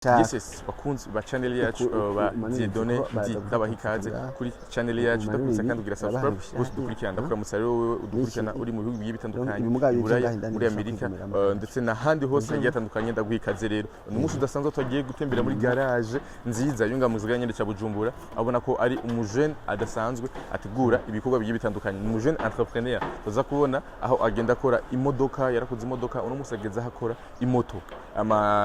Yes, bakunzi ba channel yacu ba Dieudonné ndabaha ikaze kuri channel yacu ndakuza kandi ugira subscribe gusa dukurikirana ndakuramutsa rero wowe udukurikirana uri mu bihugu bigiye bitandukanye muri Amerika ndetse n'ahandi hose hagiye hatandukanye ndaguha ikaze rero umunsi udasanzwe twagiye gutembera muri garage nziza yunga mu ziganye cya Bujumbura abona ko ari umujene adasanzwe ategura ibikorwa bigiye bitandukanye umujene entrepreneur tuza kubona aho agenda akora imodoka yarakoze imodoka uno munsi ageze akora imoto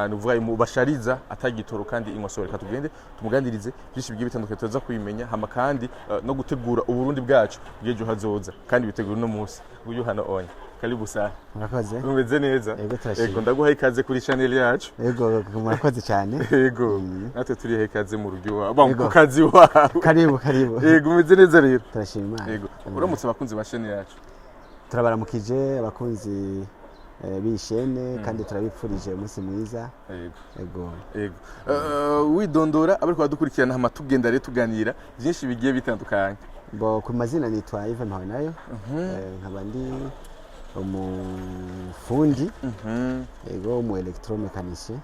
nuvuga bashariza atagitoro kandi inkosoreka tugende tumugandirize byinshi bigiye bitandukanye tuza kubimenya hama kandi no gutegura uburundi bwacu bwejo hazoza kandi bitegura no munsi uyu hano onye karibu sana murakoze umeze neza yego ndaguha ikaze kuri channel yacu yego murakoze cyane yego natwe turi ikaze mu rugyo ku kazi wawe karibu yego umeze neza rero turashima yego uramutse abakunzi ba channel yacu turabaramukije abakunzi bishene kandi turabipfurije umunsi mwiza yego widondora abariko badukurikirana hama tugenda rero tuganira byinshi bigiye bitandukanye bo ku mazina nitwa Yves Mpawenayo nkaba ndi umufundi yego mu electromechanicien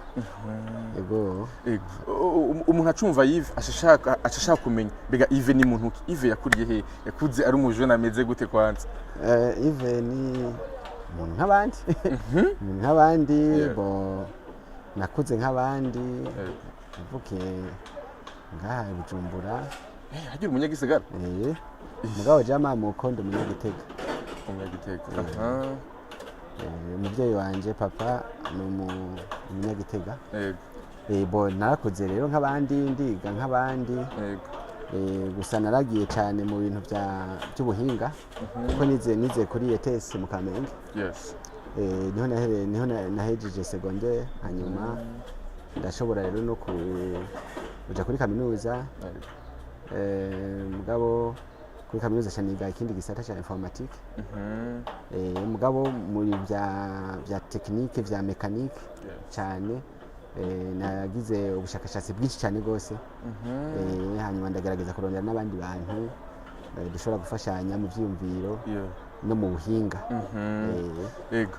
yego umuntu acumva Yves ashaka kumenya bega Yves ni muntu ki Yves yakuriye he yakuze ari umujene ameze gute kwanza Yves ni nk'abandi bo nakuze nk'abandi mvuke ngaha Bujumbura hagira umunyagisagara mugabo jama mu kondo umunyagitega umubyeyi wanje papa ni umunyagitega bo narakuze rero nk'abandi ndiga nk'abandi gusa naragiye cyane mu bintu by'ubuhinga kuko nize kuri ETS mu Kamenge niho nahejeje secondaire hanyuma ndashobora rero no kuja kuri kaminuza mugabo kuri kaminuza cyaniga ikindi gisata cya informatique mugabo muri bya technique vya mécanique cyane nagize ubushakashatsi bwinshi cyane gose hanyuma ndagerageza kurondera n'abandi bantu dushobora gufashanya mu byiyumviro no mu buhinga yego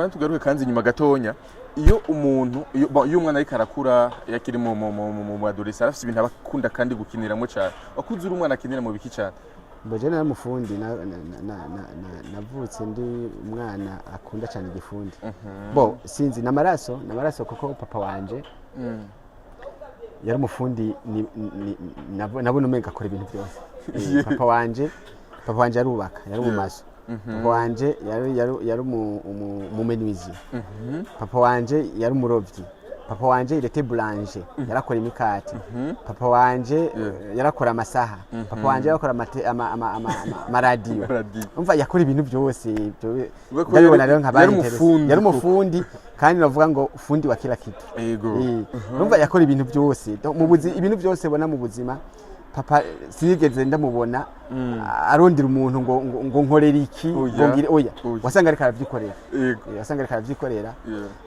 tugaruke kandi nyuma gatonya iyo umuntu iyo umwana ariko arakura yakiri mu adolescence afite ibintu abakunda kandi gukiniramo cyane wakuze uri umwana akinira mu biki cyane Bojana n'umufundi navutse ndi umwana akunda cyane igifundi bo sinzi namaraso kuko papa wanje yari umufundi nabona umenga akora ibintu byose papa wanje yarubaka yari umumaso papa wanje yari umumenuizi papa wanje yari umurovyi papa wanje irete boulanger yarakora imikati papa wanje yarakora amasaha papa wanje yarakora amaradio umva yakora ibintu byose ndabibona rero nk'abandi yari umufundi kandi navuga ngo ufundi wa kila kitu umva yakora ibintu byose mu buzima ibintu byose bona mu buzima papa sinigeze ndamubona arondira umuntu ngo nkorera iki ngire oya wasanga ariko aravyikorera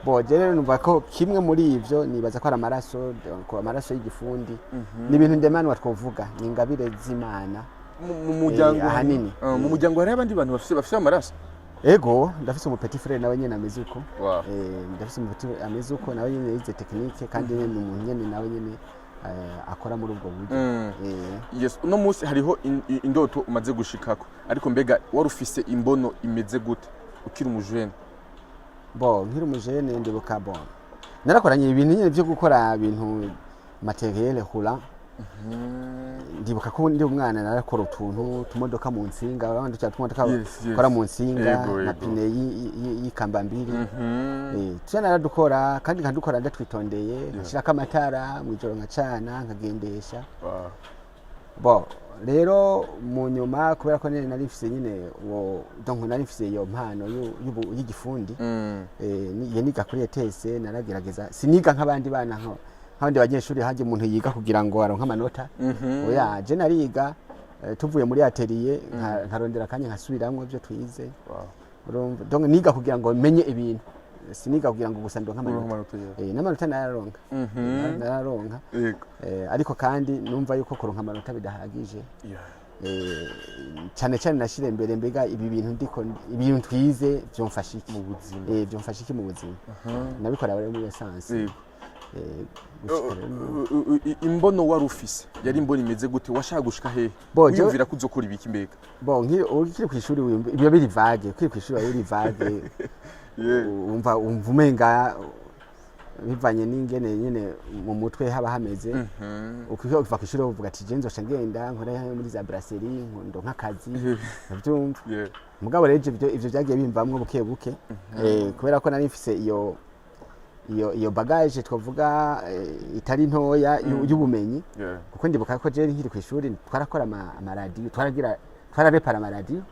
bo rero numva ko kimwe muri ivyo nibaza ko ari amaraso y'igifundi ni ibintu ndemanwa twovuga ni ingabire z'Imana mu muryango hari abandi bantu bafite amaraso ego ndafise umu petit frère nawe nyene ameze uko ndafise umu petit ameze uko nawe nyene yize technique kandi ni umuntu nyene nawe nyene akora muri ubwo buryo yes uno munsi hariho indoto umaze gushikako ariko mbega wari ufise imbono imeze gute ukiri umujene bo nkiri umujene ndibuka bo narakoranye ibintu nyine byo gukora ibintu materiel hula ndibuka ko ndi umwana narakora utuntu tumodoka mu nsinga abandi cyatumodoka kora mu nsinga na pine y'ikambambiri cyane naradukora kandi nkadukora ndatwitondeye nshiraka amatara mu ijoro nkacana nkagendesha bo rero mu nyuma kubera ko nari mfise nyine donc nari mfise iyo mpano y'igifundi niga kuri ETS naragerageza siniga nk'abandi bana nk'abandi banyeshuri haje umuntu yiga kugira ngo aronke amanota oya je nariga tuvuye muri atelier nkarondera kanya nkasubiramwe byo twize donc niga kugira ngo menye ibintu siniga kugira ngo gusa ndonka amanota n'amanota nararonka ariko kandi numva yuko kuronka amanota bidahagije cyane cyane nashire imbere mbega ibi bintu twize byomfashiki mu buzima byomfashiki mu buzima nabikora muri essence imbono wari ufise yari imbono imeze gute washaka gushika hehe wiyumvira ko uzokora ibiki mbega ukiri ku ishuri ibyo biri vage ukiri ku ishuri biri vage umva umenga bivanye n'ingene nyene mu mutwe haba hameze ukiva ku ishuri uvuga ati je nzosha ngenda nkora muri za brasserie ndo nk'akazi navyumva mugabo rero ivyo byagiye bimvamwe buke buke kubera ko nari mfise iyo bagage twavuga itari ntoya y'ubumenyi kuko ndibuka ko je nkiri ku ishuri twarakora amaradiyo twararepara amaradiyo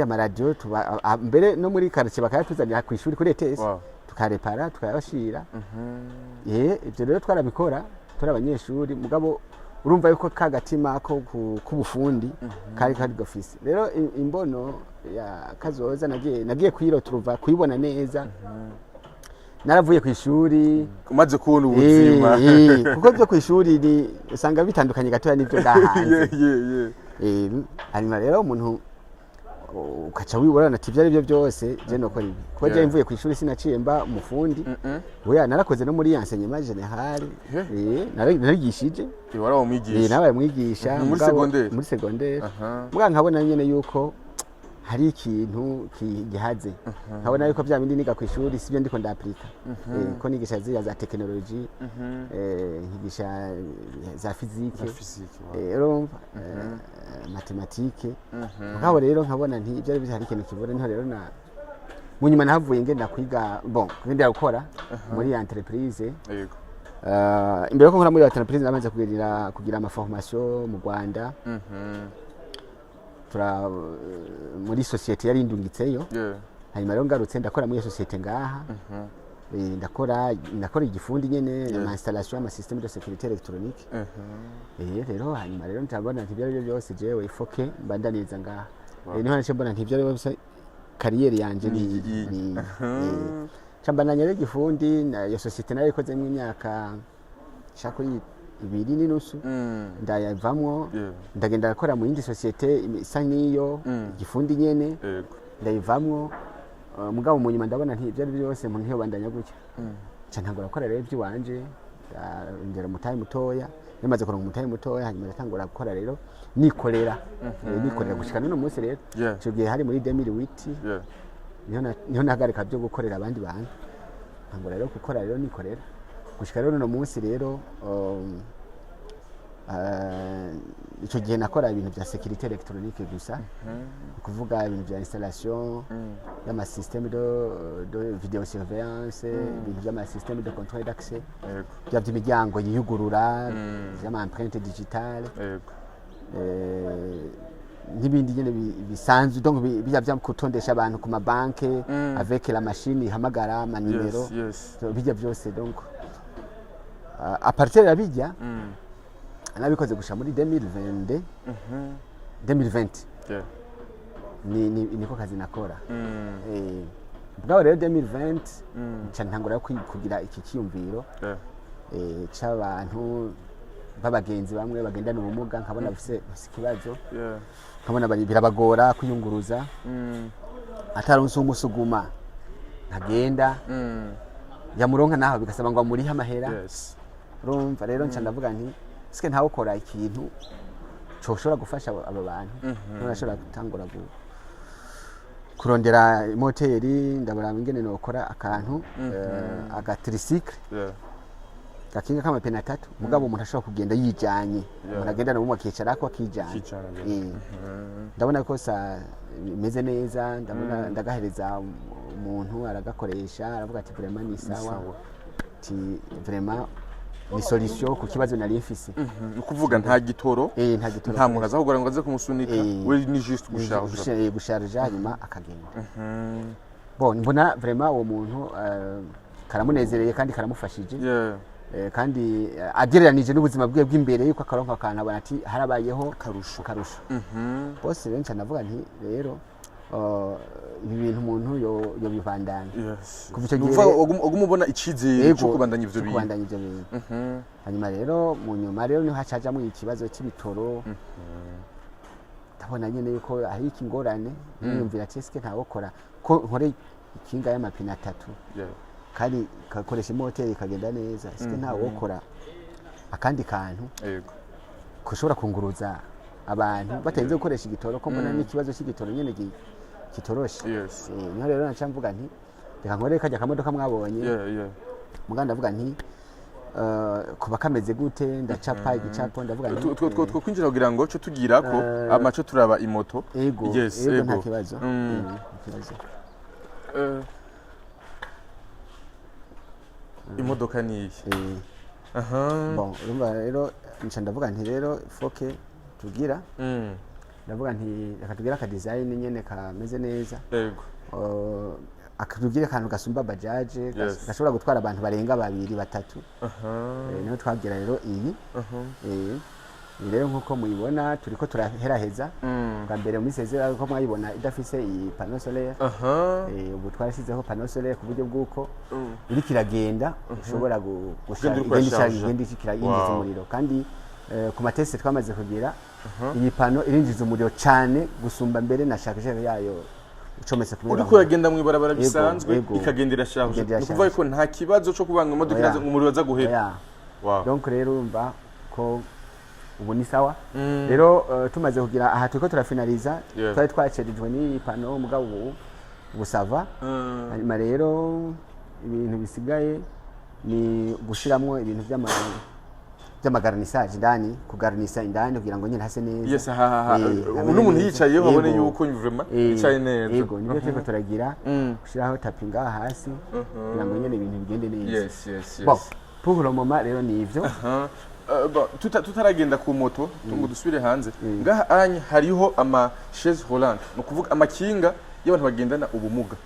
amaradiyo mbere no muri quartier bakayatuzanira ku ishuri kuri ETS tukarepara tukayabashira ibyo rero twarabikora turi abanyeshuri mugabo urumva yuko kagatima ko kubufundi kari gafise rero imbono ya kazoza nagiye kwiroturuva kuyibona neza naravuye ku ishuri umaze kubona ubuzima kuko byo ku ishuri usanga bitandukanye gatoya n'ibyo gahanze hanyuma rero umuntu ukaca wiborana ati ibyo ari byo byose je nokora ibi kuko je mvuye ku ishuri sinaciye mba umufundi oya narakoze no muri enseignement général narigishije warawo mwigisha nabaye mwigisha muri secondaire mbwa nkabona nyene yuko hari ikintu gihaze nkabona yuko bya bindi niga ku ishuri sibyo ndiko ndaplika ko nigisha za technology nkigisha za physique urumva mathématique nkabo rero nkabona nti ibyo ari hari ikintu kibura nto rero na munyuma nahavuye ngenda kwiga ngenda gukora muri entreprise imbere ko nkora muri entreprise namaze kugira ama formation mu Rwanda muri societe yari indungitseyo hanyuma rero ngarutse ndakora muri societe ngaha ndakora igifundi nyene ama installation ama système de sécurité électronique rero hanyuma rero ntabona nti ibyo byose jewe ifoke mbandaneza ngaha niho nace mbona nti ibyo byose kariyeri yanje ni chambandanya rero igifundi iyo societe nayo ikoze mu myaka shakuri 2.5 ndayavamwo ndagenda gukora mu yindi societe isa niyo igifundi nyene ndayivamwo mugabo mu nyuma ndabona nti ibyo byose mu ntiyo bandanya gutya ntangura gukora rero iby'iwanje ngera mutayi mutoya namaze kuronka umutayi mutoya hanyuma natangura gukora rero nikorera gushika none munsi rero cyo gihe hari muri 2008 niho nahagarika byo gukorera abandi bantu ntangura rero gukora rero nikorera gushika rero none munsi rero icyo gihe nakora ibintu bya sécurité électronique gusa kuvuga ibintu bya installation y'ama système de vidéo surveillance ibintu by'ama système de contrôle d'accès by'imiryango yiyugurura y'ama empreinte digitale n'ibindi nyene bisanzwe donc bijya kutondesha abantu ku mabanke avec la machine ihamagara ama numero bijya byose donc à partir de bijya nabikoze gusha muri 2020 niko kazi nakora bwaho rero 2020 ntangura kugira iki kiyumviro c'abantu babagenzi bamwe bagendana ubumuga nkabona bafise ikibazo nkabona birabagora kuyunguruza ataronse umusuguma ntagenda yamuronka naho bigasaba ngo amurihe amahera urumva rero ndavuga nti sike ntawe ukora ikintu coshobora gufasha aba bantu nashobora gutangura kurondera moteri ndabara ingene nokora akantu agatricycle gakinga kama pena 3 mugabo umuntu ashobora kugenda yijanye umuntu agenda no mu kicara ko akijanye ndabona ko meze neza ndabona ndagahereza umuntu aragakoresha aravuga ati vraiment ni sawa ti vraiment ni solution ku kibazo nari mfise ukuvuga nta gitoro nta muntu azahugura ngo aze kumusunika we ni juste gusharge hanyuma akagenda mbona vraiment uwo muntu karamunezereye kandi karamufashije kandi agereranije n'ubuzima bwe bw'imbere yuko akaronka akantu abana ati harabayeho karusho bose benshi navuga nti rero ibi bintu umuntu yo bivandana kuva icyo gihe ugumubona icizere cyo kubandanya ivyo bintu hanyuma rero mu nyuma rero niho hacaja mu ikibazo cy'ibitoro ndabona nyene yuko ari ikingorane niyumvira ati eske ntawokora ko nkore ikinga y'amapine 3 kandi kakoresha moteri kagenda neza sike nta wokora akandi kantu yego kushobora kunguruza abantu batarinze gukoresha igitoro ko mbona n'ikibazo cy'igitoro nyene kitoroshe niho rero naca mvuga nti reka nkore kajya kamodoka mwabonye muganda ndavuga nti kuba kameze gute ndacapa igicapo ndavuga nti two kwinjira kugira ngo cyo tugirako amaco turaba imoto yego nta kibazo imodoka ni bon urumva rero nca ndavuga nti rero foke tugira ndavuga nti reka tugira ka design nyene kameze neza yego akatubwire akantu gasumba bajaje gashobora gutwara abantu barenga 2-3 niho twagira rero iyi rero nkuko muyibona turiko turaheraheza bwa mbere muri sezera ko mwayibona idafise iyi panneau solaire ubu twarashizeho panneau solaire ku buryo bw'uko iri kiragenda ushobora gushaka yinjiza umuriro kandi ku mateste twamaze kugira iyi panneau irinjiza umuriro cyane gusumba mbere na chargeur yayo ucometse ku uri kuragenda mu ibarabara bisanzwe ikagendera charge nukuvuga ko nta kibazo cyo kubanga imodoka iraza umuriro waza guhera donc rero umva ko ubu ni sawa rero tumaze kugira aha turiko turafinaliza twari twacerijwe ni panneau mugabo ubu sava hanyuma rero ibintu bisigaye ni gushiramwo ibintu by'amagarnissage ndani kugarnissa indani kugira ngo nyine hase neza yes n'umuntu yicayeho babone yuko vraiment yicaye neza yego nibyo turiko turagira gushiraho tapi ngaha hasi kugira ngo nyine ibintu bigende neza yes bon pour le moment rero ni ivyo tutaragenda ku moto ngo dusubire hanze ngaha anya hariho ama chaise roulante no kuvuga amakinga y'abantu bagendana ubumuga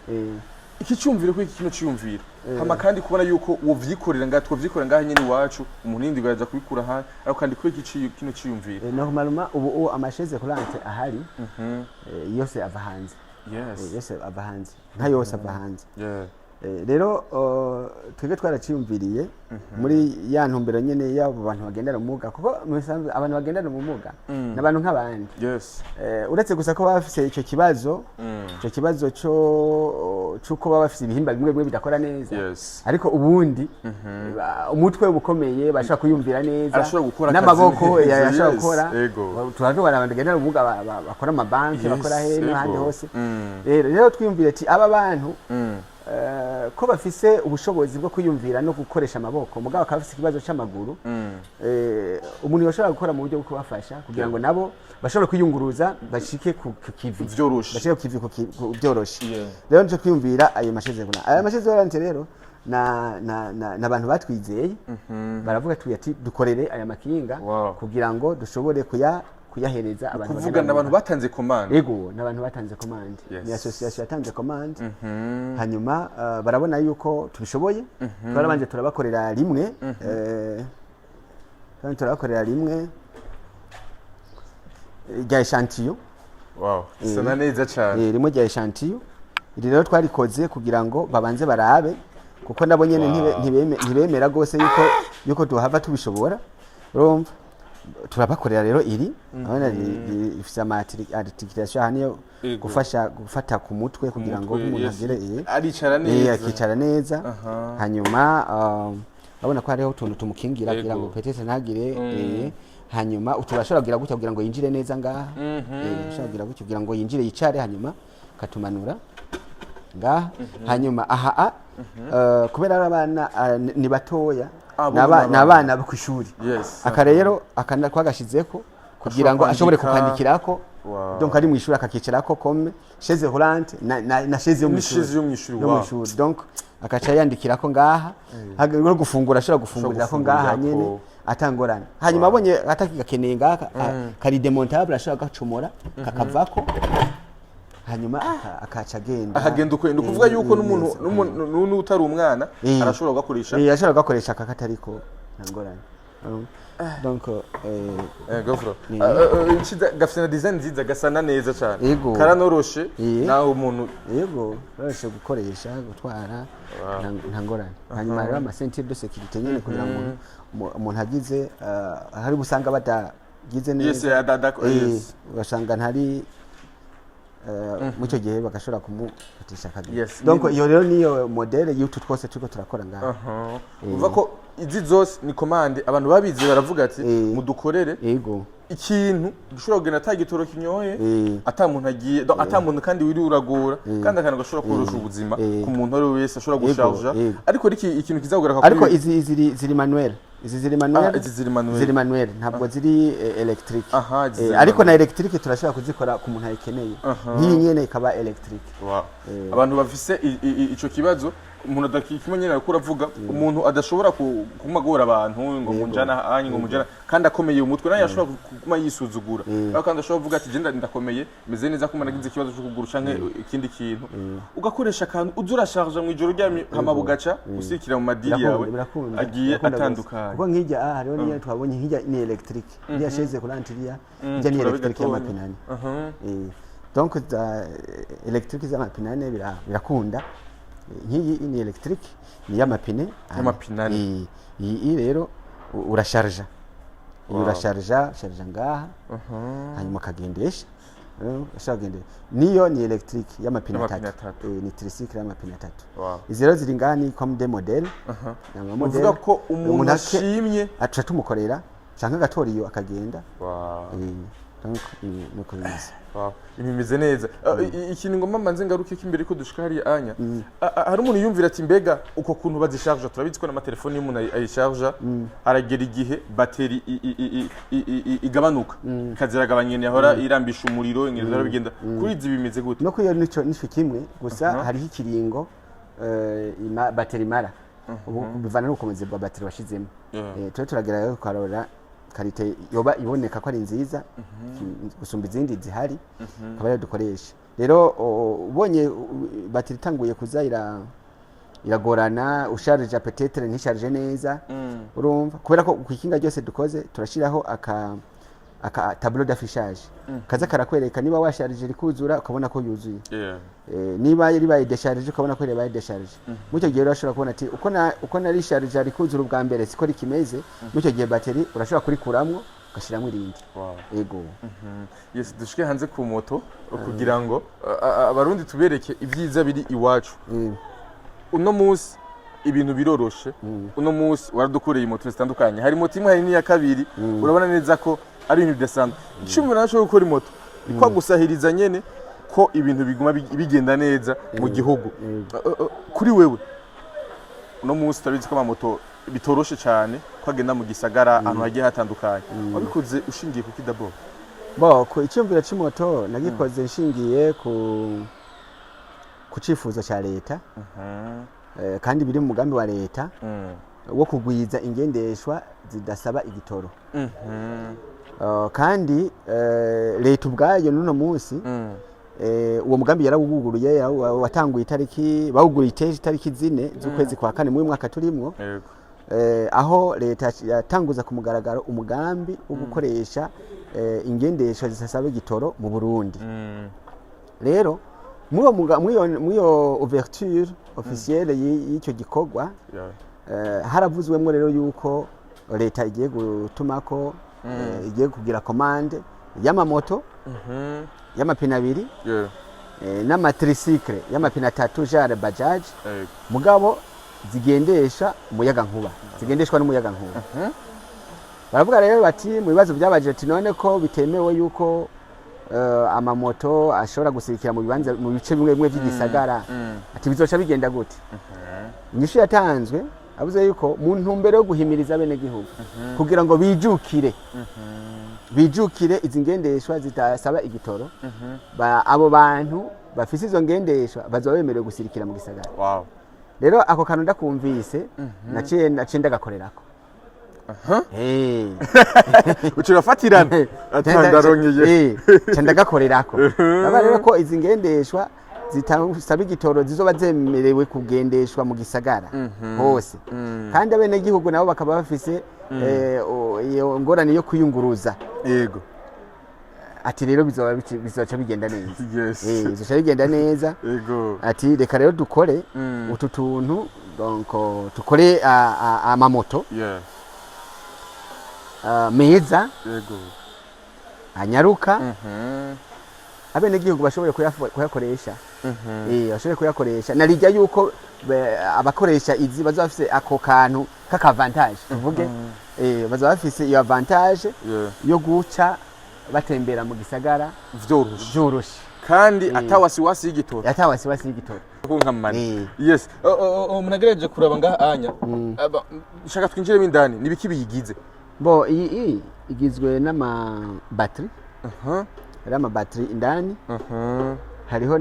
iki cyumvire ko iki kino cyumvire hama kandi kubona yuko wovyikorera ngaha nyene iwacu umuntu yindi gaza kubikura ha ariko kandi ko iki kino cyumvire normalement ubu ama chaise roulante ahari yose ava hanze yose ava hanze nka yose ava hanze rero twebwe twaraciyumviriye muri ya ntumbero nyene y'abo bantu bagendana ubumuga kuko abantu bagendana ubumuga n'abantu nk'abandi uretse gusa ko bafise icyo kibazo cy'uko baba bafise ibihimba bimwe bidakora neza ariko ubundi umutwe bukomeye bashaka kuyumvira neza n'amaboko yashaka gukora turatubona abantu bagendana ubumuga bakora amabanki bakora heno handi hose rero twiyumvire ati aba bantu ko bafise ubushobozi bwo kwiyumvira no gukoresha amaboko mugabo akaba afise ikibazo cy'amaguru umuntu yashobora gukora mu buryo bwo kubafasha kugira ngo nabo bashobore kwiyunguruza bashike ku kivi byoroshe rero nico twiyumvira ayo masheze volante rero n'abantu batwizeye baravuga ati dukorere aya makinga kugira ngo dushobore kuyahereza abantu kuvuga n'abantu batanze commande yego n'abantu batanze commande ni association yatanze commande hanyuma barabona yuko tubishoboye twarabanje turabakorera rimwe kandi turabakorera rimwe rya echantillon sana neza cyane rimwe rya echantillon iri rero twarikoze kugira ngo babanze barabe kuko nabo nyene ntibemera gose yuko duhava tubishobora urumva turabakorera rero iri abana ifise articulation haniyo gufata ku mutwe kugira ngo umuntu agere akicara neza hanyuma abona ko hariho utuntu tumukingira kugira ngo petese ntagire hanyuma uturashobora kugira gutya kugira ngo yinjire neza ngaha ushobora kugira gutya kugira ngo yinjire yicare hanyuma katumanura ngaha hanyuma aha kubera abana ni batoya n'abana bo kwishuri aka rero twagashizeko kugira ngo ashobore kukandikirako donc ari mu ishuri akakicarako comme chaise roulante na chaise yo mu ishuri donc akaca yandikirako ngaha no gufungura ashobora gufungurira ngaha nyene atangorana hanyuma abonye atakigakeneye ngaha kari demontable ashobora gacomora kakavako hanyuma akaca agenda ukwenda kuvuga yuko n'umuntu utari umwana arashobora gukoresha ashobora gukoresha akatariko ntangorane donc gofro gafite na design nziza gasana neza cyane karanoroshe naho umuntu yego barashe gukoresha gutwara ntangorane hanyuma rero ama ceinture de sécurité nyene kugira ngo umuntu agize hari busanga batagize neza yes basanga ntari mucyo gihe bagashobora kumufatisha akagenda donc iyo rero niyo modele y'utu twose turiko turakora ngaho uva ko izi zose ni commande abantu babizi baravuga ati mudukorere yego ikintu dushobora kugenda atagitoro kinyoye atamuntu agiye atamuntu kandi wiri uragora kandi akana gashobora korosha ubuzima ku muntu ari wese ashobora gusharja ariko ikintu kizagura ariko izi ziri manuel izi ziri manuel ntabwo ziri electric ariko na electric turashobora kuzikora ku muntu ayikeneye nk'iyi nyene ikaba electric abantu bafise ico kibazo umuntu adakimenye nakura avuga umuntu adashobora kumagora abantu ngo munjana anyi ngo munjana kandi akomeye umutwe nayo ashobora kuma yisuzugura kandi ashobora kuvuga ati genda ndakomeye meze neza ko managize ikibazo cyo kugura canke ikindi kintu ugakoresha kantu uzura charge mu ijoro ryami hamabugaca usikira mu madiri yawe agiye atandukanye kuko nkijya hariho niyo twabonye nkijya ni electric niya chaise coulantria njya ni electric y'amapinane donc electric z'amapinane birakunda nk'iyi ni electric ni y'amapine iyi rero urasharja urasharja ngaha hanyuma kagendesha niyo ni electric y'amapine 3 ni tricycle y'amapine 3 izi rero ziri ngaha ni comme des modèles uvuga ko umuntu ashimye aca tumukorera canke gatoriyo akagenda donc nuko bizi imeze neza ikintu ngomba manze ngaruke kimbere ko dushika hari anya hari umuntu yumvira ati mbega uko kuntu bazisharge turabizi ko na telefone y'umuntu ayisharge aragera igihe bateri igabanuka kaziragabanye yahora irambisha umuriro ingeza bigenda kuri izi bimeze gute no kuyo nico kimwe gusa hari ikiringo bateri mara bivana n'ukomeze bwa bateri washizemo turagera kwarora karite yoba iboneka ko ari nziza gusumba izindi zihari kaba rero dukoresha rero ubonye batiri tanguye kuza iragorana usharge peut-être ntisharge neza urumva kubera ko kwikinga byose dukoze turashiraho aka tableau d'affichage kaza karakwereka niba washarge rikuzura ukabona ko yuzuye niba ribaye décharge ukabona ko ribaye décharge mucyo gihe urashobora kubona ati uko nari charge rikuzura ubwa mbere siko rikimeze mucyo gihe bateri urashobora kurikuramwo ugashiramo irindi yego yes dushike hanze ku moto kugira ngo abarundi tubereke ibyiza biri iwacu uno munsi ibintu biroroshe uno munsi waradukoreye moto zitandukanye hari moto imwe hari n'iya kabiri urabona neza ko ari ibintu bidasanzwe icumi nasho gukora moto ikwa gusahiriza nyene ko ibintu biguma bigenda neza mu gihugu kuri wewe uno munsi turabizi ko amamoto bitoroshe cyane kwagenda mu gisagara ahantu hagiye hatandukanye wabikoze ushingiye ku kidabo ko icyumviro cy'imoto nagikoze nshingiye ku cifuzo cya leta kandi biri mu mugambi wa leta wo kugwiza ingendeshwa zidasaba igitoro kandi leta ubwayo n'uno munsi uwo mugambi yarawuguruye watanguye itariki bawuguruye itariki 4 z'ukwezi kwa 4 mu mwaka turimwo aho leta yatanguza ku mugaragaro umugambi wo gukoresha ingendeshwa zidasaba igitoro mu Burundi rero muyo ouverture officielle y'icyo gikorwa haravuzwemo rero yuko leta igiye gutumako igiye kugira commande y'amamoto y'amapine 2 n'amatricycle y'amapine 3 genre bajaj mugabo zigendesha umuyaga nkuba zigendeshwa n'umuyaga nkuba baravuga rero bati mu bibazo byabaje ati none ko bitemewe yuko amamoto ashobora gusirikira mu bibanza mu bice bimwe by'igisagara ati bizoca bigenda gute inyishu yatanzwe avuze yuko mu ntumbero yo guhimiriza bene gihugu kugira ngo bijukire izi ngendeshwa zitasaba igitoro abo bantu bafise izo ngendeshwa bazoba bemerewe gusirikira mu gisagara rero ako kantu ndakumvise naciye ndagakorerako ucirafatirana atandarongeye ndagakorerako aba rero ko izi ngendeshwa zitasaba igitoro zizoba zemerewe kugendeshwa mu gisagara hose kandi abene gihugu nabo bakaba bafise iyo ngorane yo kuyunguruza yego ati rero bizoca bigenda neza bizoca bigenda neza yego ati reka rero dukore utu tuntu donc tukore amamoto meza yego anyaruka abenegihugu bashoboye kuyakoresha bashoboye kuyakoresha narijya yuko abakoresha izi bazaba bafise ako kantu k'akavantage tuvuge bazaba bafise iyo avantage yo guca batembera mu gisagara vyoroshe kandi atawasiwasi y'igitoro kunkamani yes munagerageje kuraba ngaha anya shaka twinjiremo indani nibiki biyigize bo iyi igizwe n'ama battery hari ama battery indani hariho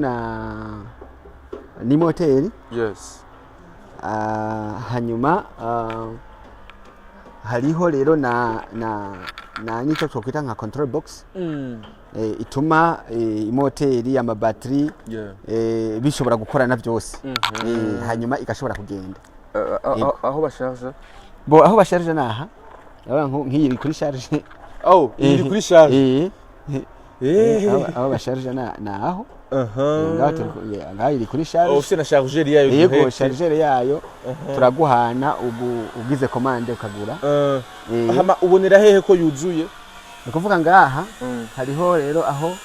ni moteri yes hanyuma hariho rero nicyo twakwita nka control box ituma imoteri ama battery bishobora gukorana byose hanyuma igashobora kugenda aho basharge aho basharge naha nk'iyi iri kuri charge iri kuri charge aho basharge naho ngaho iri kuri charge ufite na chargeur yayo yego chargeur yayo turaguhana ugize commande ukagura hama ubonera hehe ko yuzuye ukuvuga ngaha hariho rero aho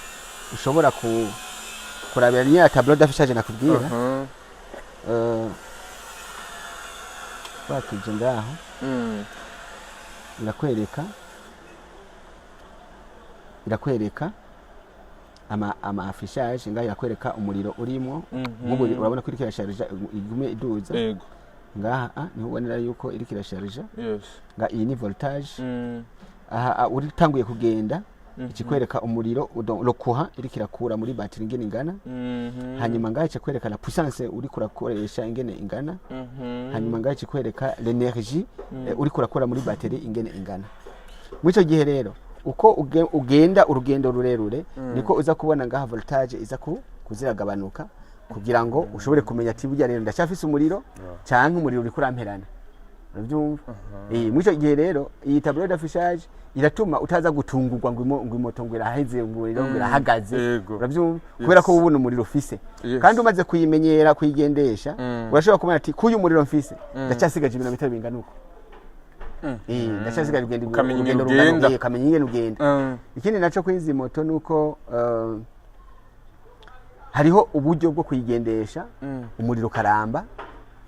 ushobora kurabira niya tableau d'affichage nakubwira bakije ngaho irakwereka ama affichage ngaho yakwereka umuriro urimo nk'ubu urabona ko iri kirasharija igume iduza ngaha niho ubonera yuko iri kirasharija nga iyi ni voltage aha uri tanguye kugenda ikikwereka umuriro lokuha iri kirakura muri battery ingene ingana hanyuma ngaho ikikwereka la puissance uri kurakoresha ingene ingana hanyuma ngaho ikikwereka l'energie uri kurakora muri battery ingene ingana mwico gihe rero uko ugenda urugendo rurerure niko uza kubona ngaha voltage iza kuziragabanuka kugira ngo ushobore kumenya ati burya rero ndacyafise umuriro cyangwa umuriro uri kuramperana urabyumva mwico gihe rero iyi tableau d'affichage iratuma utaza gutungurwa ngo imoto ngo iraheze ngo irahagaze urabyumva kubera ko ubona umuriro ufise kandi umaze kuyimenyera kuyigendesha urashobora kumenya ati kuyu umuriro mfise ndacyasigaje ibirometero bingana uko ndacyasigaje urugendo ukamenya ingene ugenda ikindi naco kwizi moto nuko hariho uburyo bwo kuyigendesha umuriro karamba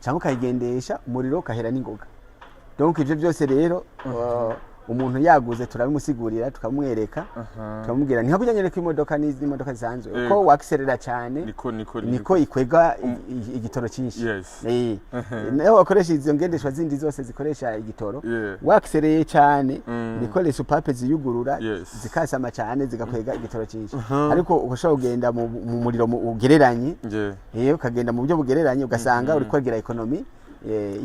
cyangwa ukayigendesha umuriro ukahera n'ingoga donc ivyo byose rero umuntu yaguze turabimusigurira tukamwereka tukamubwira nka kunyanyereka imodoka n'imodoka zisanzwe uko wakserera cyane niko ikwega igitoro cyinshi naho wakoresha izo ngendeshwa zindi zose zikoresha igitoro waksereye cyane niko le soupape ziyugurura zikasama cyane zigakwega igitoro cyinshi ariko ushobora kugenda mu muriro ugereranye ukagenda mu buryo bugereranye ugasanga uri kwagira economy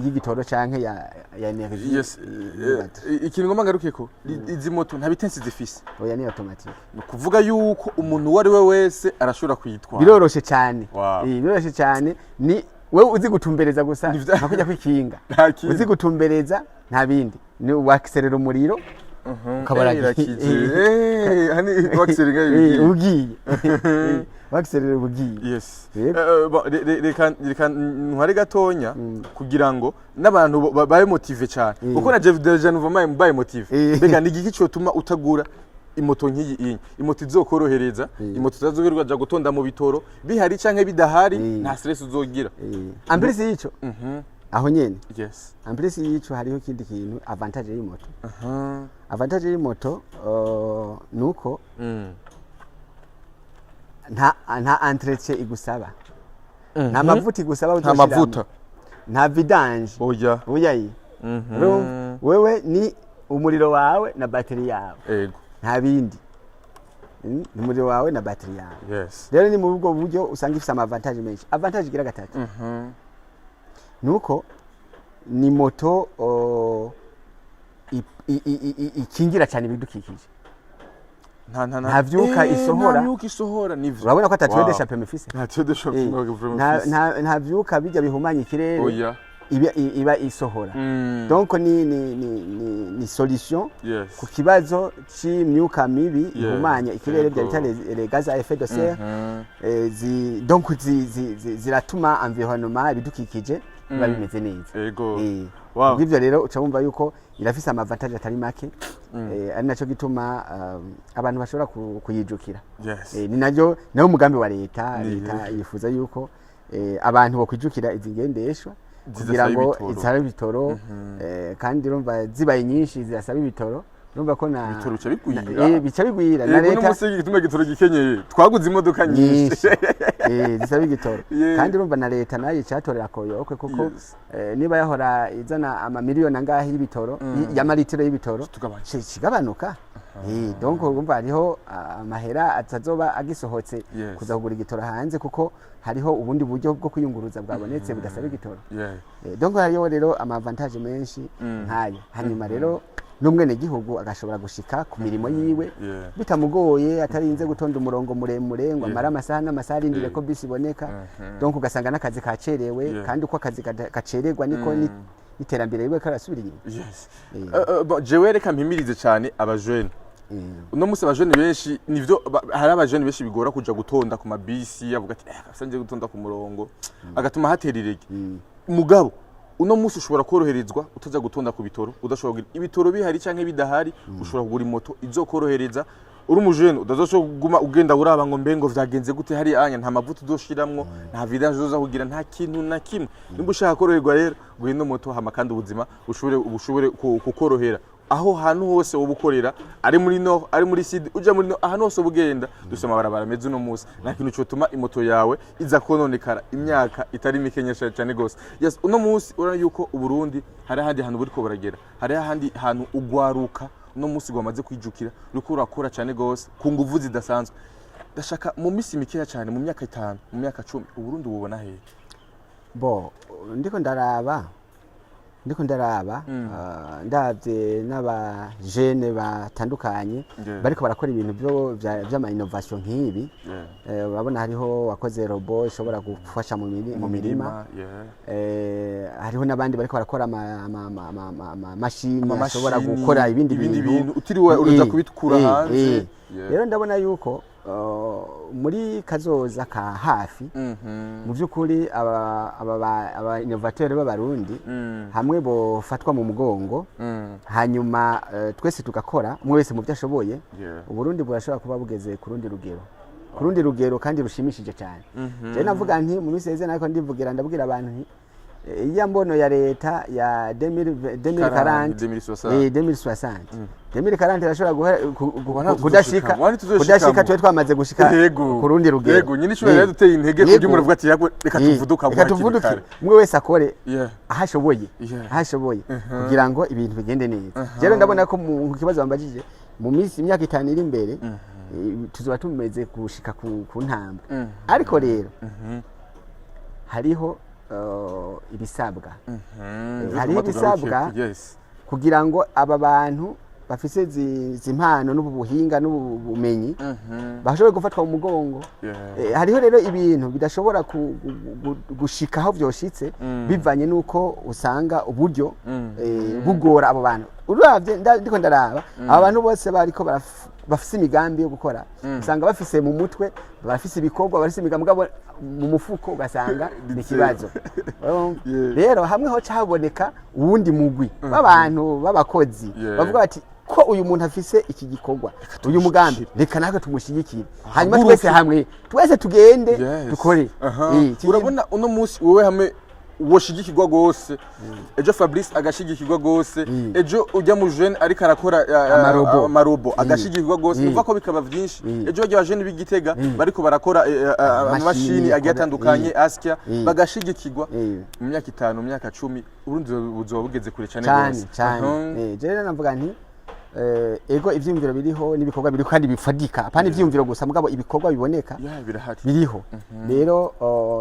y'igitoro canke ya energie ikintu ngoma ngarukeko izi moto nta bitensi zifise oya ni automatique kuvuga yuko umuntu wari we wese arashobora kuyitwara biroroshe cyane biroroshe cyane ni wewe uzi gutumbereza gusa nakujya kwikinga uzi gutumbereza nta bindi ni wakserera umuriro ukabara hani wakserera ugiye wakserera ubugiye yes reka ntware gatonya kugira ngo n'abantu babe motive cyane kuko na Jeff Nouveau baye motive mbega ni igiki cyo tuma utagura imoto nk'iyi imoto izokorohereza imoto tazoberwa ja gutonda mu bitoro bihari canke bidahari nta stress uzogira ambrisi yico aho nyene yes ambrisi yico hariho kindi kintu avantage y'imoto avantage y'imoto nuko nta entretien igusaba nta mavuta igusaba nta mavuta nta vidange oya yi wewe ni umuriro wawe na battery yawe yego nta bindi umuriro wawe na battery yawe yes rero ni mu bwo buryo usanga ifite avantage menshi avantage igira gatatu nuko ni moto ikingira cyane ibidukikije nta vyuka isohora nivyo urabona ko atatuwe d'échappement mfise nta vyuka bijya bihumanya ikirere iba isohora donc ni solution ku kibazo c'imyuka mibi ihumanya ikirere bya bitale les gaz à effet de serre donc ziratuma environnement ibidukikije biba bimeze neza yego wow ibyo rero uca wumva yuko irafise amavantage atari make ari naco gituma abantu bashobora kuyijukira ni nayo umugambi wa leta yifuza yuko abantu bakwijukira izi ngendeshwa kugira ngo izabe ibitoro kandi urumva zibaye nyinshi zirasaba ibitoro urumva ko na ibitoro bica bigwira na leta n'umusigi gituma igitoro gikenyeye twaguze imodoka nyinshi zisaba igitoro kandi urumva na leta nayo icatorera koyokwe kuko niba yahora izana amamiliyoni angahe y'ibitoro y'amaritiro y'ibitoro kigabanuka donc urumva hariho amahera atazoba agisohotse kuza kugura igitoro hanze kuko hariho ubundi buryo bwo kwiyunguruza bwabonetse budasaba igitoro donc hariho rero amavantage menshi nkayo hanyuma rero n'umwene gihugu agashobora gushika ku mirimo yiwe bitamugoye atarinze gutonda umurongo muremure ngo amara amasaha n'amasaha arindire ko bisi iboneka donc ugasanga n'akazi kacerewe kandi uko akazi gacererwa niko iterambere riwe karasubira inyuma jewe reka mpimirize cyane abajene uno musi abajene benshi nivyo hari abajene benshi bigora kuja gutonda ku mabisi avuga ati asanje gutonda ku murongo agatuma hatera irege mugabo uno musi ushobora koroherezwa utaza gutonda ku bitoro udashobora ibitoro bihari canke bidahari ushobora kugura imoto izokorohereza uri umujene udazoguma ugenda uraba ngo mbengo vyagenze gute hari anya nta mavuta udoshiramwo nta vidange uzoza kugira nta kintu na kimwe nimba ushaka koroherwa rero guhino moto hama kandi ubuzima ushobore kukorohera aho hantu hose ubukorera ari muri no ari muri sud uja muri no ahantu hose ubugenda dusoma barabara meze no musi nta kintu cyotuma imoto yawe iza kononekara imyaka itari mikenyesha cyane gose yes uno musi urana yuko uburundi hari handi hantu buriko baragera hari handi hantu ugwaruka uno musi gwamaze kwijukira ruko urakora cyane gose ku nguvu zidasanzwe ndashaka mu misi mikeya cyane mu myaka 5 mu myaka 10 uburundi bubona hehe bo ndiko ndaraba ndavye n'abajene batandukanye bariko barakora ibintu vy'ama innovation nk'ibi urabona hariho wakoze robot ishobora gufasha mu mirima hariho n'abandi bariko barakora ama machine ashobora gukora ibindi bintu utiriwe uruza kubitukura hanze rero ndabona yuko muri kazoza ka hafi mu byukuri aba innovateur b'abarundi hamwe bofatwa mu mugongo hanyuma twese tugakora umwe wese mu byashoboye uburundi burashobora kuba bugeze ku rundi rugero kandi rushimishije cyane je navuga nti mu miseze nako ndivugira ndabwira abantu nti iya mbono ya leta ya 2040 irashobora kudashika twe twamaze gushika ku rundi rugero yego nyine cyo rero duteye intege kuri muravuga ati reka tuvuduka umwe wese akore ahashoboye kugira ngo ibintu bigende neza rero ndabona ko mu kibazo bambajije mu minsi imyaka 5 iri imbere tuzoba tumeze gushika ku ntamba ariko rero hariho ibisabwa hariho ibisabwa kugira ngo aba bantu bafise zimpano n'ubuhinga n'ubumenyi bashobore gufatwa mu mugongo hariho rero ibintu bidashobora gushika aho vyoshitse bivanye nuko usanga uburyo bugora abo bantu uravye ndiko ndaraba aba bantu bose bariko bafise imigambi yo gukora usanga bafise mu mutwe bafise ibikorwa bafise imigambi mu mufuko ugasanga ni kibazo rero hamwe ho cyaboneka uwundi mugwi w'abantu b'abakozi bavuga bati ko uyu muntu afise iki gikorwa uyu mugambi reka nako tumushigikira hanyuma twese tugende dukore urabona uno musi wewe hamwe woshigikirwa gose ejo Fabrice agashigikirwa gose ejo ujya mu jeune ariko arakora amarobo agashigikirwa gose uva ko bikaba byinshi ejo bajya abajene b'Igitega bariko barakora amashini agiye atandukanye Askia bagashigikirwa mu myaka 5 mu myaka 10 urundi buzoba bugeze kure cyane cyane je navuga nti ego ivyumviro biriho nibikorwa biri kandi bifadika apana ivyumviro gusa mugabo ibikorwa biboneka biriho rero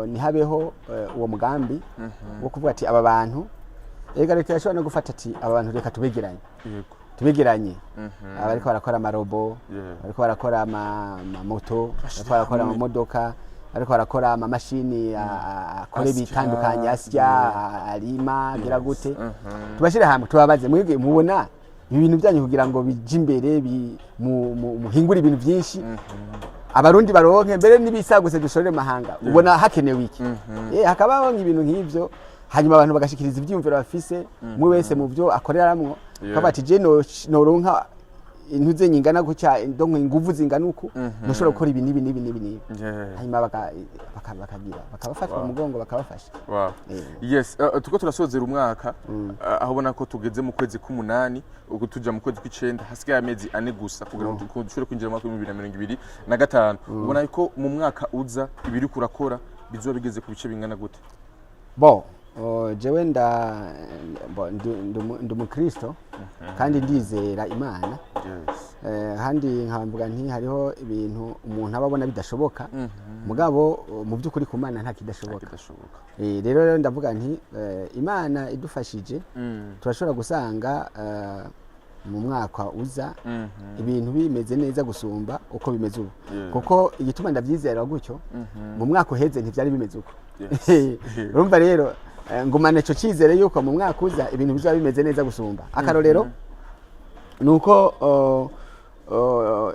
nihabeho uwo mugambi wo kuvuga ati aba bantu ega leta yashobora no gufata ati aba bantu reka tubegeranye abariko barakora amarobo bariko barakora amamoto bariko barakora amamodoka ariko barakora ama mashini akore bitandukanye Askia arima gira gute tubashire hamwe tubabaze mwige mubona ibintu byanyu kugira ngo bije imbere muhingura ibintu byinshi abarundi baronke mbere nibisaguse dushorere mahanga ubona hakenewe iki hakabaho ibintu nk'ivyo hanyuma abantu bagashikiriza ivyumviro bafise mu wese mu byo akoreramwo kabati je noronka intuze nyingana guca ndonko inguvu zingana uko ntushobora gukora ibi nibi hanyuma bakabafata mu mugongo bakabafasha. Yes, tuko turasozera umwaka aho ubona ko tugeze mu kwezi k'umunani uko tuja mu kwezi kw'icenda hasigaye amezi 4 gusa kugira ngo dushobore kwinjira mu mwaka wa 2025 ubona ko mu mwaka uza ibiri kurakora bizoba bigeze ku bice bingana gute? Jewe ndumukristo kandi ndizera Imana kandi nkavuga nti hariho ibintu umuntu ababona bidashoboka mugabo mu by'ukuri ku Mana nta kidashoboka. Rero ndavuga nti Imana idufashije turashobora gusanga mu mwaka uza ibintu bimeze neza gusumba uko bimeze ubu kuko igituma ndavyizera gutyo mu mwaka uheze ntivyari bimeze uko. Urumva rero ngumane cyo cyizere yuko mu mwaka uza ibintu bizaba bimeze neza gusumba. Akarorero nuko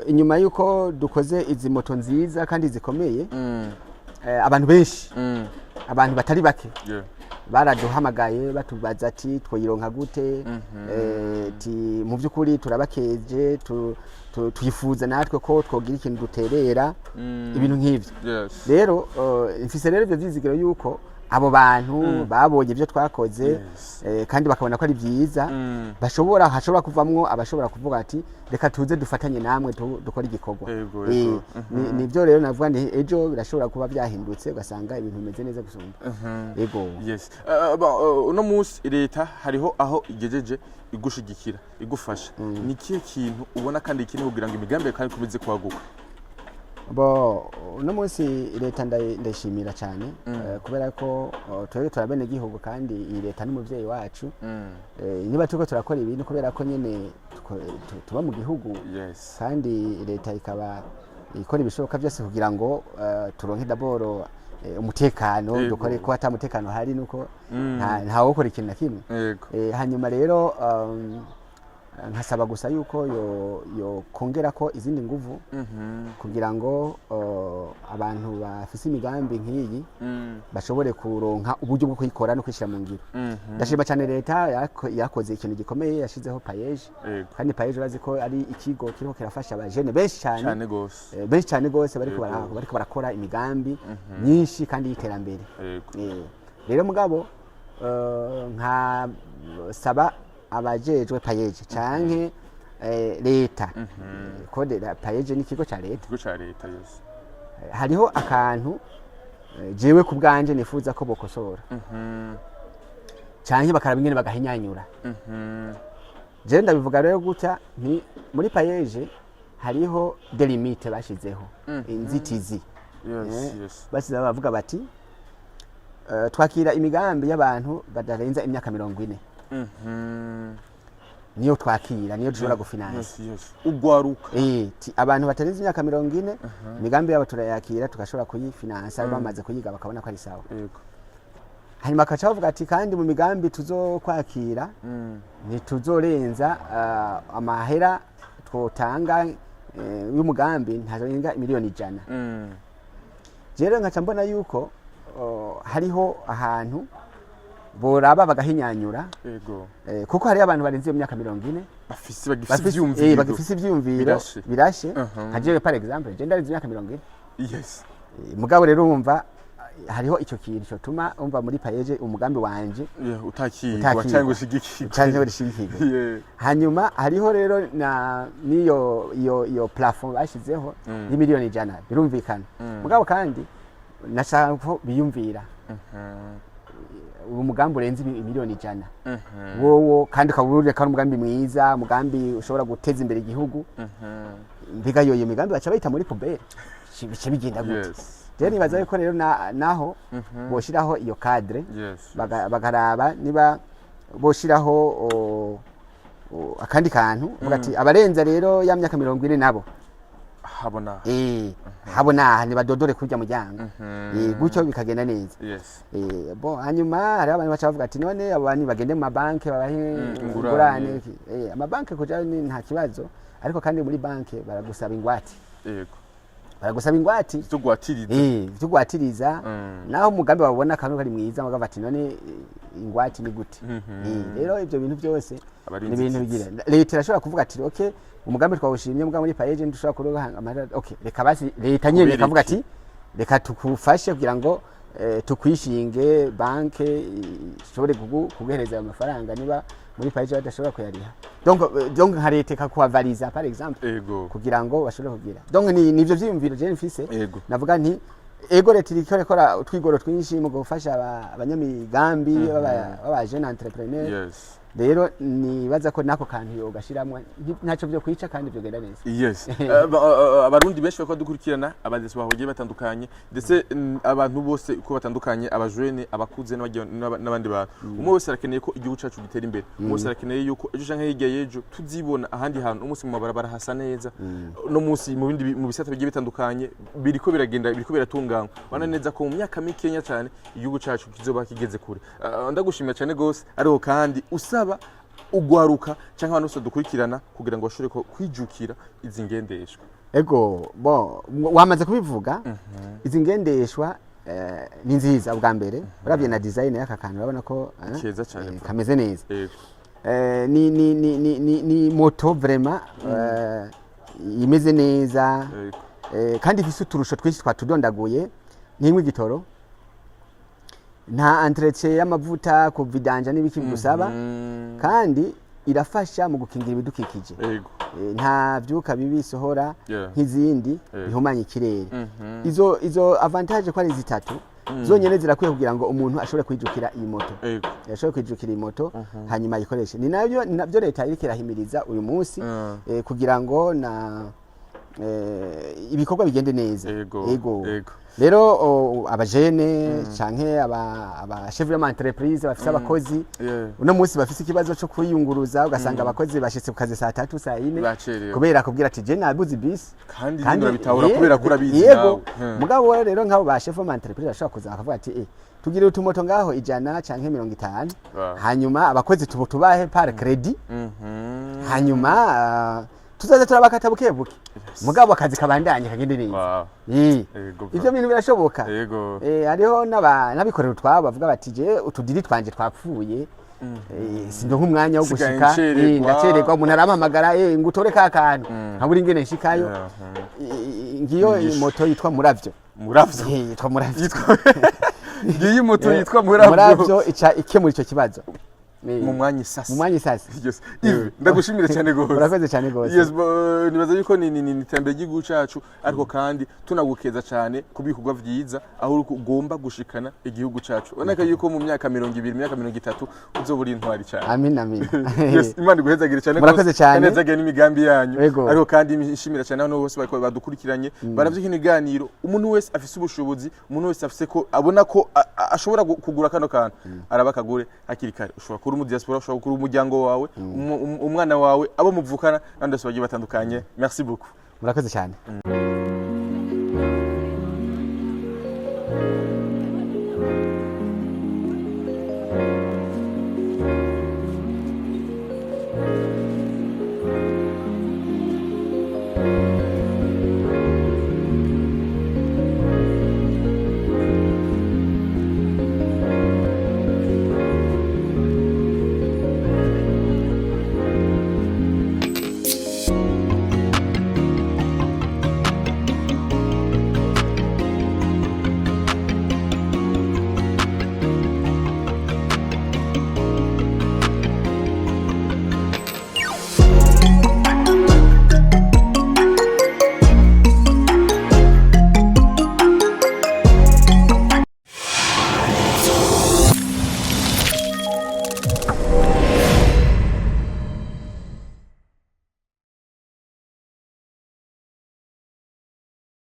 inyuma yuko dukoze izi moto nziza kandi zikomeye abantu benshi abantu batari bake baraduhamagaye batubaza ati twoyironka gute mu by'ukuri turabakeje tuyifuza natwe ko twogira ikintu duterera ibintu nk'ivyo. Rero mfise rero ibyo vyizigiro yuko abo bantu babonye ibyo twakoze kandi bakabona ko ari byiza hashobora kuvamwo abashobora kuvuga ati reka tuze dufatanye namwe dukora igikorwa. Nibyo rero navuga nti ejo birashobora kuba byahindutse ugasanga ibintu bimeze neza gusumba. Yes, uno munsi leta hariho aho igejeje igushigikira igufasha ni kihe kintu ubona kandi ikine kugira ngo imigambi kandi kubize kwaguka? Uno munsi leta ndashimira cyane kubera ko twebwe turabene gihugu kandi iyi leta n'umuvyeyi wacu niba tuko turakora ibintu kubera ko nyene tuba mu gihugu kandi leta ikaba ikora ibishoboka byose kugira ngo turonke daboro umutekano dukore ko ata mutekano hari nuko nta wokora ikintu na kimwe. Hanyuma rero nkasaba gusa yuko yo kongera ko izindi nguvu kugira ngo abantu bafise imigambi nk'iyi bashobore kuronka uburyo bwo kuyikora no kwishira mu ngiro. Ndashima cyane leta yakoze ikintu gikomeye yashizeho payeje kandi payeje urazi ko ari ikigo kiriko kirafasha abajene benshi cyane gose bariko barakora imigambi myinshi kandi y'iterambere. Rero mugabo nka saba abajejwe payeje canke leta kode payeje ni kigo ca leta hariho akantu jewe ku bwanje nifuza ko bokosora canke bakaraba ingene bagahinyanyura. Je ndabivuga rero gutya ni muri payeje hariho delimite bashizeho inzitizi basize bavuga bati twakira imigambi y'abantu badarenza imyaka 40 niyo twakira niyo dushobora gufinansa ugwaruka abantu batarenze imyaka 40 imigambi yabo turayakira tukashobora kuyifinansa bamaze kuyiga bakabona ko ari sawa. Hanyuma akaca bavuga ati kandi mu migambi tuzokwakira ntituzorenza amahera twotanga y'umugambi ntazorenga miliyoni 100. Rero nkaca mbona yuko hariho ahantu boraba bagahinyanyura kuko hari abantu barenze imyaka 40 bagifise ivyumviro birashe hajewe par exemple je ndarenze imyaka 40 mugabo rero umva hariho icyo kintu cyo tuma umva muri payeje umugambi wanje utakirwa cyangwa ushigikirwa. Hanyuma hariho rero niyo plafond bashizeho ni miliyoni 100 birumvikana mugabo kandi nashaka ko biyumvira umugambi urenze miliyoni 100 wowo kandi kaburure kandi umugambi mwiza umugambi ushobora guteza imbere igihugu mbiga yoyo migambi baca bayita muri poubelle bice bigenda gute. Rero nibaza yuko rero naho boshiraho iyo cadre bagaraba niba boshiraho akandi kantu vuga ati abarenza rero ya myaka 40 nabo habona ni badodore kujya mu jyango gutyo bikagenda neza. Hanyuma hari abantu bacavuga ati none abantu bagende mu mabanke babahe ingurane amabanke kuja nta kibazo ariko kandi muri banke baragusaba ingwate baragusaba ingwati byo gwatiriza naho umugambi babona kantu kari mwiza bagavuga ati none ingwati ni gute rero ibyo bintu byose ni ibintu bigira leta irashobora kuvuga ati okay umugambi twawushimye muga muri paeje ndushobora kuroga okay reka basi leta nyene ikavuga ati reka tukufashe kugira ngo tukwishinge banke ishobore kuguhereza amafaranga niba muri paeje badashobora kuyariha donc nka leta ikakuhavariza par exemple kugira ngo bashobore kugira donc nivyo vyiyumviro je mfise navuga nti ego leta irikora utwigoro twinshi mu gufasha abanyamigambi baba jeune entrepreneur rero nibaza ko nako kantu yogashiramwa ntaco byo kwica kandi byo genda neza abarundi benshi bako dukurikirana abadesi bahogiye batandukanye ndetse abantu bose uko batandukanye abajene abakuze n'abandi bantu umwe wese arakeneye ko igihugu cacu gitera imbere umwe wese arakeneye yuko ejo canke hirya yejo tuzibona ahandi hantu umunsi mu mabarabara hasa neza no munsi mu bindi mu bisata bigiye bitandukanye biriko biratunganywa bana neza ko mu myaka mikenya cyane igihugu cacu kizoba kigeze kure ndagushimira cyane gose ariho kandi usaba ugwaruka canke abantu bose dukurikirana kugira ngo bashobore kwijukira izi ngendeshwa ego bo wamaze kubivuga izi ngendeshwa ni nziza ubwa mbere uravye na design y'aka kantu urabona ko keza cyane kameze neza ni moto vraiment imeze neza kandi ifise uturusho twinshi twatudondaguye nimwe igitoro nta entretien y'amavuta ku vidanja n'ibiki gusaba kandi irafasha mu gukingira ibidukikije nta byuka bibi sohora nk'izindi bihumanya ikirere izo avantage ko ari zitatu zonyene zirakwiye kugira ngo umuntu ashobore kwijukira iyi moto ashobore kwijukira iyi moto hanyuma ayikoreshe ni nabyo leta iriko irahimiriza uyu munsi kugira ngo na ibikorwa bigende neza ego rero abajene canke aba chef d'entreprise bafise abakozi uno munsi bafise ikibazo cyo kwiyunguruza ugasanga abakozi bashitse ku kazi saa 3 saa 4 kubera kubwira ati je nabuze bus kandi bitahura kubera kurabizi nawe mugabo rero nk'abo ba chef d'entreprise bashaka kuza bakavuga ati tugire utumoto ngaho 100 canke 50 hanyuma abakozi tubahe par credit hanyuma tuzaza turabakata bukebuke mugabo akazi kabandanye kagende neza ivyo bintu birashoboka hariho n'abikorera utwabo bavuga bati je utudiri twanje twapfuye sindo nk'umwanya wo gushika ndacererwa umuntu arampamagara ngutore ka kantu nkaburi ingene nshikayo ngiyo moto yitwa muravyo yitwa muravyo ngiyi moto yitwa muravyo ica ikemura ico kibazo mu mwanya isasi yes ndagushimira cyane gose urakoze cyane gose yes nibaza yuko ni tembe gigu cacu ariko kandi tunagukeza cyane kubikorwa vyiza aho ugomba gushikana igihugu cacu onaka yuko mu myaka 20 myaka 30 uzoburi intwari cyane amin yes imana guhezagire cyane gose neza gene imigambi yanyu ariko kandi nshimira cyane hano bose badukurikiranye baravye kiniganiro umuntu wese afise ubushobozi umuntu wese afise ko abona ko ashobora kugura kano kantu arabakagure hakiri kare ushobora kuri mu diaspora ushobora kuri umuryango wawe umwana wawe abo muvukana nande bagiye batandukanye merci beaucoup murakoze cyane